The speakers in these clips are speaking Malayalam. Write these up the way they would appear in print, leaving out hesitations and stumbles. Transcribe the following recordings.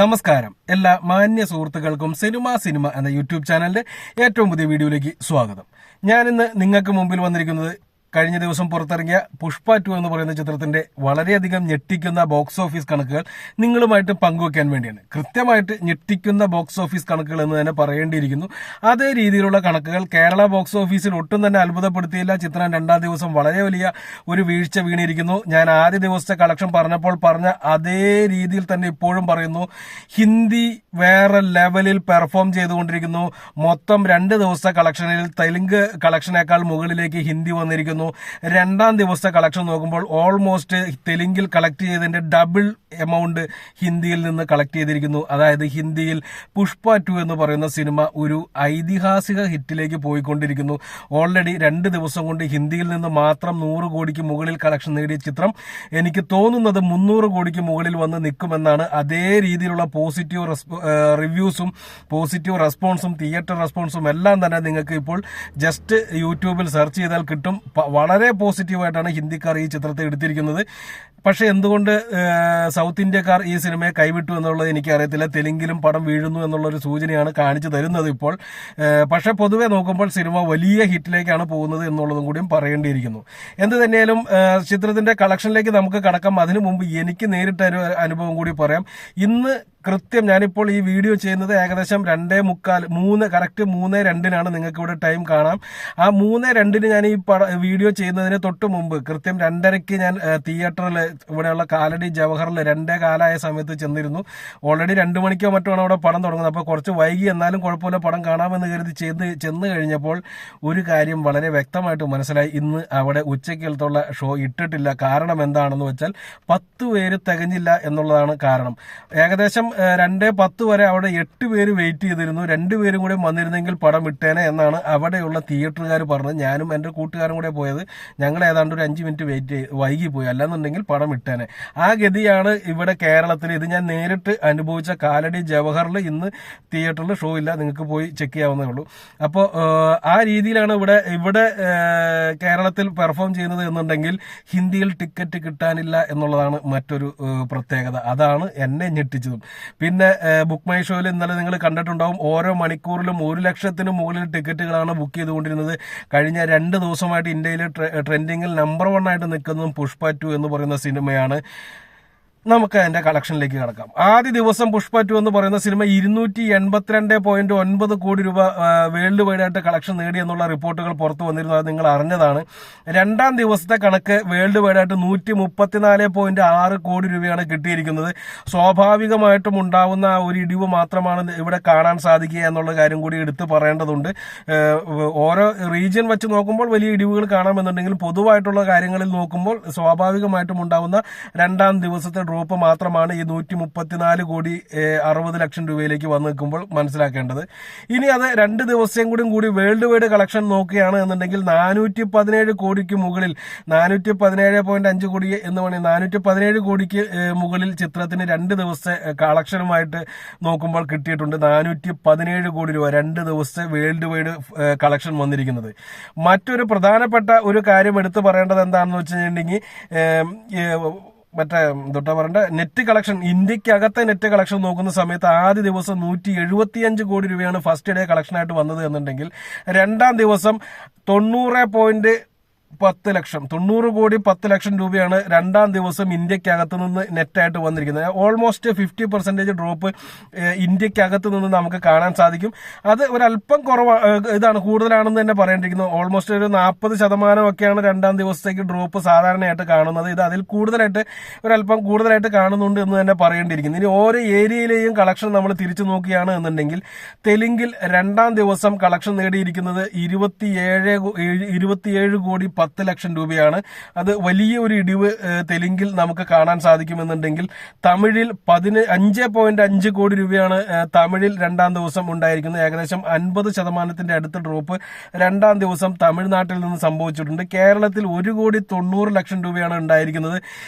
നമസ്കാരം. എല്ലാ മാന്യ സുഹൃത്തുക്കൾക്കും സിനിമ എന്ന യൂട്യൂബ് ചാനലിന്റെ ഏറ്റവും പുതിയ വീഡിയോയിലേക്ക് സ്വാഗതം. ഞാനിന്ന് നിങ്ങൾക്ക് മുമ്പിൽ വന്നിരിക്കുന്നത് കഴിഞ്ഞ ദിവസം പുറത്തിറങ്ങിയ പുഷ്പ 2 എന്ന് പറയുന്ന ചിത്രത്തിന്റെ വളരെയധികം ഞെട്ടിക്കുന്ന ബോക്സ് ഓഫീസ് കണക്കുകൾ നിങ്ങളുമായിട്ട് പങ്കുവെക്കാൻ വേണ്ടിയാണ്. കൃത്യമായിട്ട് ഞെട്ടിക്കുന്ന ബോക്സ് ഓഫീസ് കണക്കുകൾ എന്ന് തന്നെ പറയേണ്ടിയിരിക്കുന്നു. അതേ രീതിയിലുള്ള കണക്കുകൾ കേരള ബോക്സ് ഓഫീസിൽ ഒട്ടും തന്നെ അത്ഭുതപ്പെടുത്തിയില്ല. ചിത്രം രണ്ടാം ദിവസം വളരെ വലിയ ഒരു വീഴ്ച വീണിരിക്കുന്നു. ഞാൻ ആദ്യ ദിവസത്തെ കളക്ഷൻ പറഞ്ഞപ്പോൾ പറഞ്ഞ അതേ രീതിയിൽ തന്നെ ഇപ്പോഴും പറയുന്നു. ഹിന്ദി വേറെ ലെവലിൽ പെർഫോം ചെയ്തുകൊണ്ടിരിക്കുന്നു. മൊത്തം 2 ദിവസത്തെ കളക്ഷനിൽ തെലുങ്ക് കളക്ഷനേക്കാൾ മുകളിലേക്ക് ഹിന്ദി വന്നിരിക്കുന്നു. രണ്ടാം ദിവസത്തെ കളക്ഷൻ നോക്കുമ്പോൾ ഓൾമോസ്റ്റ് തെലുങ്കിൽ കളക്ട് ചെയ്തതിന്റെ ഡബിൾ എമൗണ്ട് ഹിന്ദിയിൽ നിന്ന് കളക്ട് ചെയ്തിരിക്കുന്നു. അതായത് ഹിന്ദിയിൽ പുഷ്പ 2 എന്ന് പറയുന്ന സിനിമ ഒരു ഐതിഹാസിക ഹിറ്റിലേക്ക് പോയിക്കൊണ്ടിരിക്കുന്നു. ഓൾറെഡി 2 ദിവസം കൊണ്ട് ഹിന്ദിയിൽ നിന്ന് മാത്രം 100 കോടിക്ക് മുകളിൽ കളക്ഷൻ നേടിയ ചിത്രം എനിക്ക് തോന്നുന്നത് 300 കോടിക്ക് മുകളിൽ വന്ന് നിൽക്കുമെന്നാണ്. അതേ രീതിയിലുള്ള പോസിറ്റീവ് റിവ്യൂസും പോസിറ്റീവ് റെസ്പോൺസും തിയേറ്റർ റെസ്പോൺസും എല്ലാം തന്നെ നിങ്ങൾക്ക് ഇപ്പോൾ ജസ്റ്റ് യൂട്യൂബിൽ സെർച്ച് ചെയ്താൽ കിട്ടും. വളരെ പോസിറ്റീവായിട്ടാണ് ഹിന്ദിക്കാർ ഈ ചിത്രത്തെ എടുത്തിരിക്കുന്നത്. പക്ഷെ എന്തുകൊണ്ട് സൗത്ത് ഇന്ത്യക്കാർ ഈ സിനിമയെ കൈവിട്ടു എന്നുള്ളത് എനിക്കറിയത്തില്ല. തെലുങ്കിലും പടം വീഴുന്നു എന്നുള്ളൊരു സൂചനയാണ് കാണിച്ചു തരുന്നത് ഇപ്പോൾ. പക്ഷെ പൊതുവെ നോക്കുമ്പോൾ സിനിമ വലിയ ഹിറ്റിലേക്കാണ് പോകുന്നത് എന്നുള്ളതും കൂടിയും പറയേണ്ടിയിരിക്കുന്നു. എന്ത് തന്നെയാലും ചിത്രത്തിന്റെ കളക്ഷനിലേക്ക് നമുക്ക് കടക്കാം. അതിനു മുമ്പ് എനിക്ക് നേരിട്ട ഒരു അനുഭവം കൂടി പറയാം. ഇന്ന് കൃത്യം ഞാനിപ്പോൾ ഈ വീഡിയോ ചെയ്യുന്നത് ഏകദേശം 2:45 കറക്റ്റ് 3:02 നിങ്ങൾക്ക് ഇവിടെ ടൈം കാണാം. ആ 3:02 ഞാൻ ഈ വീഡിയോ ചെയ്യുന്നതിന് തൊട്ട് മുമ്പ് കൃത്യം 2:30 ഞാൻ തിയേറ്ററിൽ ഇവിടെയുള്ള കാലടി ജവഹറിൽ 2:15 സമയത്ത് ചെന്നിരുന്നു. ഓൾറെഡി 2 മണിക്കോ മറ്റോ അവിടെ പടം തുടങ്ങുന്നത്. അപ്പോൾ കുറച്ച് വൈകി എന്നാലും കുഴപ്പമില്ല പടം കാണാമെന്ന് കരുതി ചെന്ന് കഴിഞ്ഞപ്പോൾ ഒരു കാര്യം വളരെ വ്യക്തമായിട്ട് മനസ്സിലായി. ഇന്ന് അവിടെ ഉച്ചയ്ക്കലത്തുള്ള ഷോ ഇട്ടിട്ടില്ല. കാരണം എന്താണെന്ന് വെച്ചാൽ 10 പേര് തികഞ്ഞില്ല എന്നുള്ളതാണ് കാരണം. ഏകദേശം 2:10 വരെ അവിടെ 8 പേര് വെയിറ്റ് ചെയ്തിരുന്നു. 2 പേരും കൂടെ വന്നിരുന്നെങ്കിൽ പടം ഇട്ടേനെ എന്നാണ് അവിടെയുള്ള തിയേറ്ററുകാർ പറഞ്ഞത്. ഞാനും എന്റെ കൂട്ടുകാരും കൂടെ പോയത്. ഞങ്ങൾ ഏതാണ്ട് ഒരു 5 മിനിറ്റ് വൈകി പോയി. അല്ലെന്നുണ്ടെങ്കിൽ പടം ഇട്ടേനെ. ആ ഗതിയാണ് ഇവിടെ കേരളത്തിൽ. ഇത് ഞാൻ നേരിട്ട് അനുഭവിച്ച കാലടി ജവഹറിൽ ഇന്ന് തിയേറ്ററിൽ ഷോ ഇല്ല. നിങ്ങൾക്ക് പോയി ചെക്ക് ചെയ്യാവുന്നേ ഉള്ളൂ. അപ്പോൾ ആ രീതിയിലാണ് ഇവിടെ കേരളത്തിൽ പെർഫോം ചെയ്യുന്നത് എന്നുണ്ടെങ്കിൽ ഹിന്ദിയിൽ ടിക്കറ്റ് കിട്ടാനില്ല എന്നുള്ളതാണ് മറ്റൊരു പ്രത്യേകത. അതാണ് എന്നെ ഞെട്ടിച്ചതും. പിന്നെ ബുക്ക് മൈ ഷോയിൽ ഇന്നലെ നിങ്ങൾ കണ്ടിട്ടുണ്ടാവും. ഓരോ മണിക്കൂറിലും 1 ലക്ഷത്തിന് മുകളിൽ ടിക്കറ്റുകളാണ് ബുക്ക് ചെയ്തുകൊണ്ടിരുന്നത്. കഴിഞ്ഞ 2 ദിവസമായിട്ട് ഇന്ത്യയിലെ ട്രെൻഡിങ്ങിൽ നമ്പർ 1 ആയിട്ട് നിൽക്കുന്നതും പുഷ്പ 2 എന്ന് പറയുന്ന സിനിമയാണ്. നമുക്ക് അതിന്റെ കളക്ഷനിലേക്ക് കടക്കാം. ആദ്യ ദിവസം പുഷ്പ 2 എന്ന് പറയുന്ന സിനിമ 282.9 കോടി രൂപ വേൾഡ് വൈഡ് ആയിട്ട് കളക്ഷൻ നേടി എന്നുള്ള റിപ്പോർട്ടുകൾ പുറത്തു വന്നിരുന്നു. അത് നിങ്ങൾ അറിഞ്ഞതാണ്. രണ്ടാം ദിവസത്തെ കണക്ക് വേൾഡ് വൈഡ് ആയിട്ട് 134.6 കോടി രൂപയാണ് കിട്ടിയിരിക്കുന്നത്. സ്വാഭാവികമായിട്ടും ഉണ്ടാവുന്ന ഒരു ഇടിവ് മാത്രമാണ് ഇവിടെ കാണാൻ സാധിക്കുക എന്നുള്ള കാര്യം കൂടി എടുത്തു പറയേണ്ടതുണ്ട്. ഓരോ റീജിയൻ വെച്ച് നോക്കുമ്പോൾ വലിയ ഇടിവുകൾ കാണാമെന്നുണ്ടെങ്കിൽ പൊതുവായിട്ടുള്ള കാര്യങ്ങളിൽ നോക്കുമ്പോൾ സ്വാഭാവികമായിട്ടും ഉണ്ടാവുന്ന രണ്ടാം ദിവസത്തെ ഡ്രോപ്പ് മാത്രമാണ് ഈ 134 കോടി 60 ലക്ഷം രൂപയിലേക്ക് വന്നു നിൽക്കുമ്പോൾ മനസ്സിലാക്കേണ്ടത്. ഇനി അത് 2 ദിവസം കൂടി വേൾഡ് വൈഡ് കളക്ഷൻ നോക്കുകയാണ് എന്നുണ്ടെങ്കിൽ 417 കോടിക്ക് മുകളിൽ 417.5 കോടി എന്ന് പറയുന്നത് 417 കോടിക്ക് മുകളിൽ ചിത്രത്തിന് 2 ദിവസത്തെ കളക്ഷനുമായിട്ട് നോക്കുമ്പോൾ കിട്ടിയിട്ടുണ്ട്. 417 കോടി രൂപ 2 ദിവസത്തെ വേൾഡ് വൈഡ് കളക്ഷൻ വന്നിരിക്കുന്നത്. മറ്റൊരു പ്രധാനപ്പെട്ട ഒരു കാര്യം എടുത്തു പറയേണ്ടത് എന്താണെന്ന് വെച്ചിട്ടുണ്ടെങ്കിൽ നെറ്റ് കളക്ഷൻ, ഇന്ത്യക്കകത്തെ നെറ്റ് കളക്ഷൻ നോക്കുന്ന സമയത്ത് ആദ്യ ദിവസം 175 കോടി രൂപയാണ് ഫസ്റ്റ് ഡേ കളക്ഷനായിട്ട് വന്നത് എന്നുണ്ടെങ്കിൽ രണ്ടാം ദിവസം 90 കോടി 10 ലക്ഷം രൂപയാണ് രണ്ടാം ദിവസം ഇന്ത്യക്കകത്ത് നിന്ന് നെറ്റായിട്ട് വന്നിരിക്കുന്നത്. ഓൾമോസ്റ്റ് 50% ഡ്രോപ്പ് ഇന്ത്യക്കകത്ത് നിന്ന് നമുക്ക് കാണാൻ സാധിക്കും. അത് ഒരല്പം ഇതാണ്, കൂടുതലാണെന്ന് തന്നെ പറയേണ്ടിയിരിക്കുന്നു. ഓൾമോസ്റ്റ് ഒരു 40% രണ്ടാം ദിവസത്തേക്ക് ഡ്രോപ്പ് സാധാരണയായിട്ട് കാണുന്നത്. ഇത് അതിൽ കൂടുതലായിട്ട് ഒരല്പം കൂടുതലായിട്ട് കാണുന്നുണ്ട് എന്ന് തന്നെ പറയേണ്ടിയിരിക്കുന്നു. ഇനി ഓരോ ഏരിയയിലെയും കളക്ഷൻ നമ്മൾ തിരിച്ചു നോക്കുകയാണ് എന്നുണ്ടെങ്കിൽ തെലുങ്കിൽ രണ്ടാം ദിവസം കളക്ഷൻ നേടിയിരിക്കുന്നത് 27 കോടി 10 ലക്ഷം രൂപയാണ്. അത് വലിയ ഒരു ഇടിവ് തെലുങ്കിൽ നമുക്ക് കാണാൻ സാധിക്കുമെന്നുണ്ടെങ്കിൽ തമിഴിൽ 15.5 കോടി രൂപയാണ് തമിഴിൽ രണ്ടാം ദിവസം ഉണ്ടായിരിക്കുന്നത്. ഏകദേശം 50% അടുത്ത ഡ്രോപ്പ് രണ്ടാം ദിവസം തമിഴ്നാട്ടിൽ നിന്ന് സംഭവിച്ചിട്ടുണ്ട്. കേരളത്തിൽ 1 കോടി 90 ലക്ഷം രൂപയാണ് ഉണ്ടായിരിക്കുന്നത്.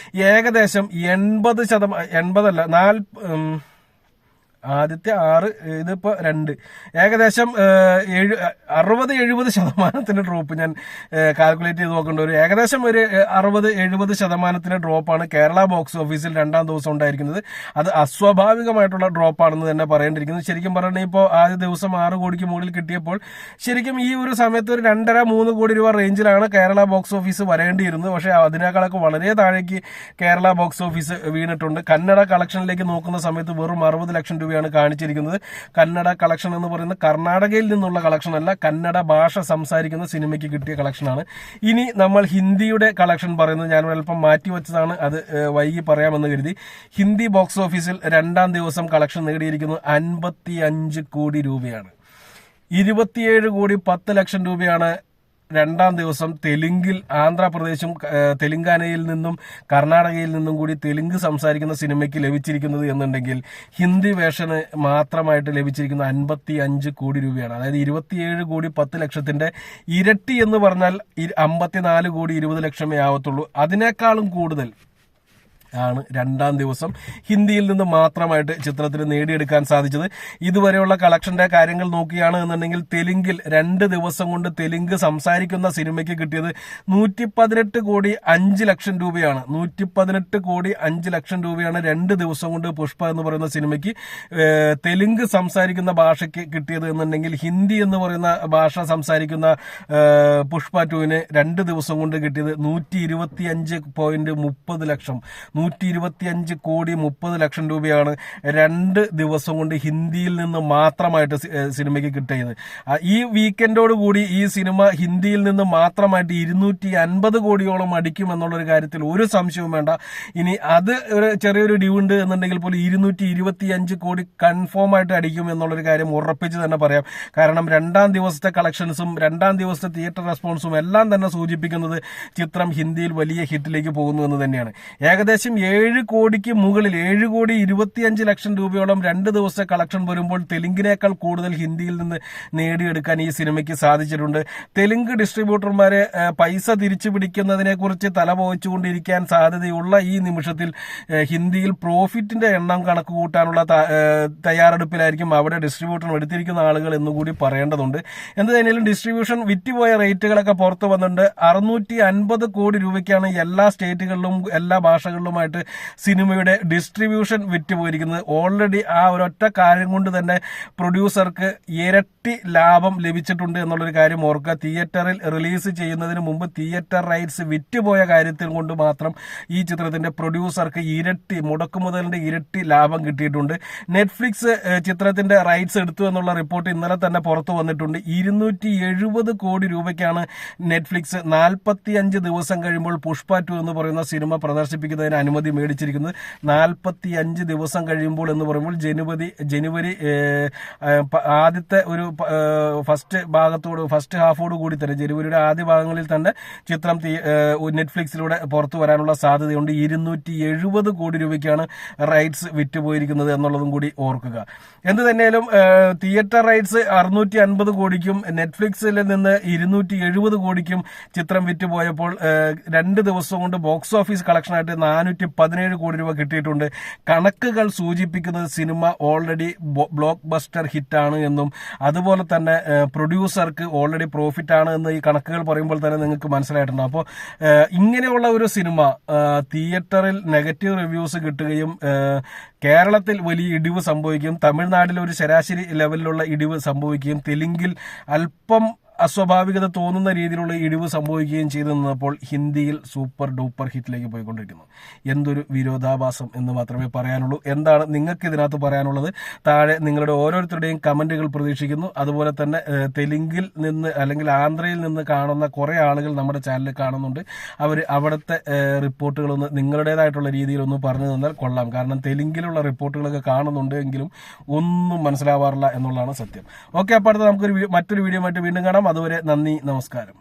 ഏകദേശം 80% ആദ്യത്തെ 6, ഇതിപ്പോൾ 2, ഏകദേശം 60-70% ഡ്രോപ്പ്. ഞാൻ കാൽക്കുലേറ്റ് ചെയ്ത് നോക്കേണ്ട ഒരു ഏകദേശം ഒരു 60-70% ഡ്രോപ്പാണ് കേരള ബോക്സ് ഓഫീസിൽ രണ്ടാം ദിവസം ഉണ്ടായിരിക്കുന്നത്. അത് അസ്വാഭാവികമായിട്ടുള്ള ഡ്രോപ്പാണെന്ന് തന്നെ പറയേണ്ടിയിരിക്കുന്നത്. ശരിക്കും പറഞ്ഞാൽ ഇപ്പോൾ ആദ്യ ദിവസം 6 കോടിക്ക് മുകളിൽ കിട്ടിയപ്പോൾ ശരിക്കും ഈ ഒരു സമയത്ത് ഒരു 2.5-3 കോടി രൂപ റേഞ്ചിലാണ് കേരള ബോക്സ് ഓഫീസ് വരേണ്ടിയിരുന്നത്. പക്ഷേ അതിനേക്കാളൊക്കെ വളരെ താഴേക്ക് കേരള ബോക്സ് ഓഫീസ് വീണിട്ടുണ്ട്. കന്നഡ കളക്ഷനിലേക്ക് നോക്കുന്ന സമയത്ത് വെറും 60 ലക്ഷം രൂപയാണ് കാണിച്ചിരിക്കുന്നത്. കന്നഡ കളക്ഷൻ എന്ന് പറയുന്നത് കർണാടകയിൽ നിന്നുള്ള കളക്ഷൻ അല്ല, കന്നഡ ഭാഷ സംസാരിക്കുന്ന സിനിമയ്ക്ക് കിട്ടിയ കളക്ഷനാണ്. ഇനി നമ്മൾ ഹിന്ദിയുടെ കളക്ഷൻ പറയുന്നത് ഞാൻ അല്പം മാറ്റിവെച്ചതാണ്, അത് വൈകി പറയാമെന്ന് കരുതി. ഹിന്ദി ബോക്സ് ഓഫീസിൽ രണ്ടാം ദിവസം കളക്ഷൻ നേടിയിരിക്കുന്നത് 55 കോടി രൂപയാണ്. 27 കോടി 10 ലക്ഷം രൂപയാണ് രണ്ടാം ദിവസം തെലുങ്കിൽ, ആന്ധ്രാപ്രദേശും തെലുങ്കാനയിൽ നിന്നും കർണാടകയിൽ നിന്നും കൂടി തെലുങ്ക് സംസാരിക്കുന്ന സിനിമയ്ക്ക് ലഭിച്ചിരിക്കുന്നത് എന്നുണ്ടെങ്കിൽ ഹിന്ദി വേർഷന് മാത്രമായിട്ട് ലഭിച്ചിരിക്കുന്ന 55 കോടി രൂപയാണ്. അതായത് 27 കോടി 10 ലക്ഷത്തിന്റെ ഇരട്ടി എന്ന് പറഞ്ഞാൽ 54 കോടി 20 ലക്ഷമേ ആവത്തുള്ളൂ. അതിനേക്കാളും കൂടുതൽ ആണ് രണ്ടാം ദിവസം ഹിന്ദിയിൽ നിന്ന് മാത്രമായിട്ട് ചിത്രത്തിന് നേടിയെടുക്കാൻ സാധിച്ചത്. ഇതുവരെയുള്ള കളക്ഷന്റെ കാര്യങ്ങൾ നോക്കുകയാണ് എന്നുണ്ടെങ്കിൽ തെലുങ്കിൽ 2 ദിവസം കൊണ്ട് തെലുങ്ക് സംസാരിക്കുന്ന സിനിമയ്ക്ക് കിട്ടിയത് 118 കോടി 5 ലക്ഷം രൂപയാണ്. 118 കോടി 5 ലക്ഷം രൂപയാണ് 2 ദിവസം കൊണ്ട് പുഷ്പ എന്ന് പറയുന്ന സിനിമയ്ക്ക് തെലുങ്ക് സംസാരിക്കുന്ന ഭാഷയ്ക്ക് കിട്ടിയത് എന്നുണ്ടെങ്കിൽ ഹിന്ദി എന്ന് പറയുന്ന ഭാഷ സംസാരിക്കുന്ന പുഷ്പ 2-ന് 2 ദിവസം കൊണ്ട് കിട്ടിയത് 125.30 ലക്ഷം. 125 കോടി 30 ലക്ഷം രൂപയാണ് 2 ദിവസം കൊണ്ട് ഹിന്ദിയിൽ നിന്ന് മാത്രമായിട്ട് സിനിമയ്ക്ക് കിട്ടിയത്. ഈ വീക്കെൻഡോട് കൂടി ഈ സിനിമ ഹിന്ദിയിൽ നിന്ന് മാത്രമായിട്ട് 250 കോടിയോളം അടിക്കും എന്നുള്ളൊരു കാര്യത്തിൽ ഒരു സംശയവും വേണ്ട. ഇനി അത് ഒരു ചെറിയൊരു ഡ്യൂ ഉണ്ട് എന്നുണ്ടെങ്കിൽ പോലും 225 കോടി കൺഫേം ആയിട്ട് അടിക്കും എന്നുള്ളൊരു കാര്യം ഉറപ്പിച്ച് തന്നെ പറയാം. കാരണം രണ്ടാം ദിവസത്തെ കളക്ഷൻസും രണ്ടാം ദിവസത്തെ തിയേറ്റർ റെസ്പോൺസും എല്ലാം തന്നെ സൂചിപ്പിക്കുന്നത് ചിത്രം ഹിന്ദിയിൽ വലിയ ഹിറ്റിലേക്ക് പോകുന്നു എന്ന് തന്നെയാണ്. ഏകദേശം 7 കോടിക്ക് മുകളിൽ 7 കോടി 25 ലക്ഷം രൂപയോളം 2 ദിവസത്തെ കളക്ഷൻ വരുമ്പോൾ തെലുങ്കിനേക്കാൾ കൂടുതൽ ഹിന്ദിയിൽ നിന്ന് നേടിയെടുക്കാൻ ഈ സിനിമയ്ക്ക് സാധിച്ചിട്ടുണ്ട്. തെലുങ്ക് ഡിസ്ട്രിബ്യൂട്ടർമാരെ പൈസ തിരിച്ചു പിടിക്കുന്നതിനെ കുറിച്ച് തലപോയിച്ചുകൊണ്ടിരിക്കാൻ സാധ്യതയുള്ള ഈ നിമിഷത്തിൽ ഹിന്ദിയിൽ പ്രോഫിറ്റിന്റെ എണ്ണം കണക്ക് കൂട്ടാനുള്ള തയ്യാറെടുപ്പിലായിരിക്കും അവിടെ ഡിസ്ട്രിബ്യൂട്ടർ എടുത്തിരിക്കുന്ന ആളുകൾ എന്നുകൂടി പറയേണ്ടതുണ്ട്. എന്ത് തന്നെയാലും ഡിസ്ട്രിബ്യൂഷൻ വിറ്റുപോയ റേറ്റുകളൊക്കെ പുറത്തു വന്നിട്ടുണ്ട്. 650 കോടി രൂപയ്ക്കാണ് എല്ലാ സ്റ്റേറ്റുകളിലും എല്ലാ ഭാഷകളിലുമായിട്ട് സിനിമയുടെ ഡിസ്ട്രിബ്യൂഷൻ വിറ്റുപോയിരിക്കുന്നത്. ഓൾറെഡി ആ ഒരൊറ്റ കാര്യം കൊണ്ട് തന്നെ പ്രൊഡ്യൂസർക്ക് ഇരട്ടി ലാഭം ലഭിച്ചിട്ടുണ്ട് എന്നുള്ളൊരു കാര്യം ഓർക്കുക. തിയേറ്ററിൽ റിലീസ് ചെയ്യുന്നതിന് മുമ്പ് തിയേറ്റർ റൈറ്റ്സ് വിറ്റുപോയ കാര്യത്തിൽ കൊണ്ട് മാത്രം ഈ ചിത്രത്തിന്റെ പ്രൊഡ്യൂസർക്ക് ഇരട്ടി മുടക്കുമുതലിന്റെ ഇരട്ടി ലാഭം കിട്ടിയിട്ടുണ്ട്. നെറ്റ്ഫ്ലിക്സ് ചിത്രത്തിന്റെ റൈറ്റ്സ് എടുത്തു എന്നുള്ള റിപ്പോർട്ട് ഇന്നലെ തന്നെ പുറത്തു വന്നിട്ടുണ്ട്. 270 കോടി രൂപയ്ക്കാണ് നെറ്റ്ഫ്ലിക്സ് 45 ദിവസം കഴിയുമ്പോൾ പുഷ്പ 2 എന്ന് പറയുന്ന സിനിമ പ്രദർശിപ്പിക്കുന്നതിന് അനുമതി മേടിച്ചിരിക്കുന്നത്. 45 ദിവസം കഴിയുമ്പോൾ എന്ന് പറയുമ്പോൾ ജനുവരി ആദ്യത്തെ ഒരു ഫസ്റ്റ് ഹാഫോട് കൂടി തന്നെ ജനുവരിയുടെ ആദ്യ ഭാഗങ്ങളിൽ തന്നെ ചിത്രം നെറ്റ്ഫ്ലിക്സിലൂടെ പുറത്തു വരാനുള്ള സാധ്യതയുണ്ട്. 270 കോടി രൂപയ്ക്കാണ് റൈറ്റ്സ് വിറ്റുപോയിരിക്കുന്നത് എന്നുള്ളതും കൂടി ഓർക്കുക. എന്ത് തന്നെയാലും തിയേറ്റർ റൈറ്റ്സ് 650 കോടിക്കും നെറ്റ്ഫ്ലിക്സിൽ നിന്ന് 270 കോടിക്കും ചിത്രം വിറ്റുപോയപ്പോൾ 2 ദിവസം കൊണ്ട് ബോക്സ് ഓഫീസ് കളക്ഷനായിട്ട് 417 കോടി രൂപ കിട്ടിയിട്ടുണ്ട്. കണക്കുകൾ സൂചിപ്പിക്കുന്നത് സിനിമ ഓൾറെഡി ബ്ലോക്ക് ബസ്റ്റർ ഹിറ്റാണ് എന്നും അതുപോലെ തന്നെ പ്രൊഡ്യൂസർക്ക് ഓൾറെഡി പ്രോഫിറ്റ് ആണ് എന്ന് ഈ കണക്കുകൾ പറയുമ്പോൾ തന്നെ നിങ്ങൾക്ക് മനസ്സിലായിട്ടുണ്ട്. അപ്പോൾ ഇങ്ങനെയുള്ള ഒരു സിനിമ തിയേറ്ററിൽ നെഗറ്റീവ് റിവ്യൂസ് കിട്ടുകയും കേരളത്തിൽ വലിയ ഇടിവ് സംഭവിക്കുകയും തമിഴ്നാട്ടിൽ ഒരു ശരാശരി ലെവലിലുള്ള ഇടിവ് സംഭവിക്കുകയും തെലുങ്കിൽ അല്പം അസ്വാഭാവികത തോന്നുന്ന രീതിയിലുള്ള ഇടിവ് സംഭവിക്കുകയും ചെയ്തു നിന്നപ്പോൾ ഹിന്ദിയിൽ സൂപ്പർ ഡൂപ്പർ ഹിറ്റിലേക്ക് പോയിക്കൊണ്ടിരിക്കുന്നു. എന്തൊരു വിരോധാഭാസം എന്ന് മാത്രമേ പറയാനുള്ളൂ. എന്താണ് നിങ്ങൾക്ക് ഇതിനകത്ത് പറയാനുള്ളത്? താഴെ നിങ്ങളുടെ ഓരോരുത്തരുടെയും കമന്റുകൾ പ്രതീക്ഷിക്കുന്നു. അതുപോലെ തന്നെ തെലുങ്കിൽ നിന്ന് അല്ലെങ്കിൽ ആന്ധ്രയിൽ നിന്ന് കാണുന്ന കുറെ ആളുകൾ നമ്മുടെ ചാനലിൽ കാണുന്നുണ്ട്. അവർ അവിടുത്തെ റിപ്പോർട്ടുകളൊന്ന് നിങ്ങളുടേതായിട്ടുള്ള രീതിയിലൊന്ന് പറഞ്ഞു തന്നാൽ കൊള്ളാം. കാരണം തെലുങ്കിലുള്ള റിപ്പോർട്ടുകളൊക്കെ കാണുന്നുണ്ട് എങ്കിലും ഒന്നും മനസ്സിലാവാറില്ല എന്നുള്ളതാണ് സത്യം. ഓക്കെ, അപ്പോൾ അടുത്ത നമുക്കൊരു മറ്റൊരു വീഡിയോ ആയിട്ട് വീണ്ടും കാണാം. അതുവരെ നന്ദി, നമസ്കാരം.